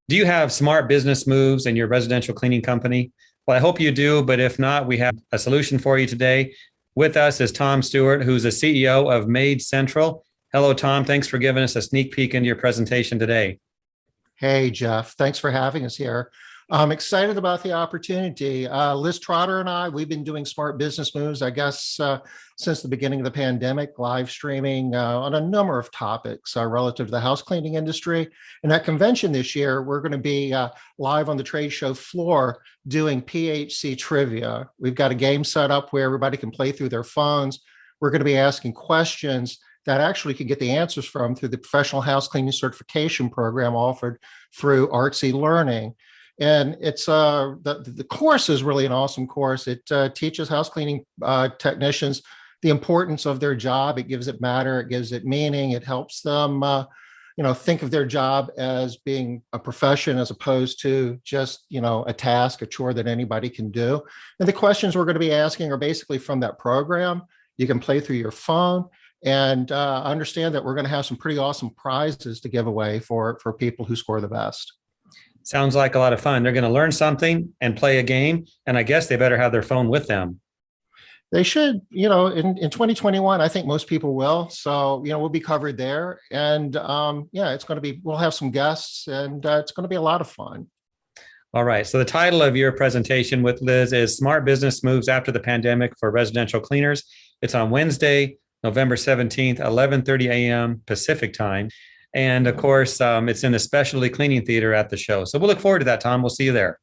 Do you have smart business moves in your residential cleaning company? Well, I hope you do, but if not, we have a solution for you today. With us is Tom Stewart, who's the CEO of Made Central. Hello, Tom. Thanks for giving us a sneak peek into your presentation today. Hey, Jeff. Thanks for having us here. I'm excited about the opportunity. Liz Trotter and I, we've been doing smart business moves, I guess, since the beginning of the pandemic, live streaming on a number of topics relative to the house cleaning industry. And at convention this year, we're going to be live on the trade show floor doing PHC trivia. We've got a game set up where everybody can play through their phones. We're going to be asking questions that actually can get the answers from through the professional house cleaning certification program offered through ARCSI Learning. And it's the course is really an awesome course. It teaches house cleaning technicians the importance of their job. It gives it matter. It gives it meaning. It helps them, think of their job as being a profession as opposed to just, a task, a chore that anybody can do. And the questions we're going to be asking are basically from that program. You can play through your phone. And understand that we're going to have some pretty awesome prizes to give away for people who score the best. Sounds like a lot of fun. They're going to learn something and play a game, and I guess they better have their phone with them. They should, in 2021, I think most people will. So, we'll be covered there. And it's going to be, we'll have some guests, and it's going to be a lot of fun. All right. So the title of your presentation with Liz is Smart Business Moves After the Pandemic for Residential Cleaners. It's on Wednesday, November 17th, 11:30 a.m. Pacific time. And of course, it's in the Specialty Cleaning Theater at the show. So we'll look forward to that, Tom. We'll see you there.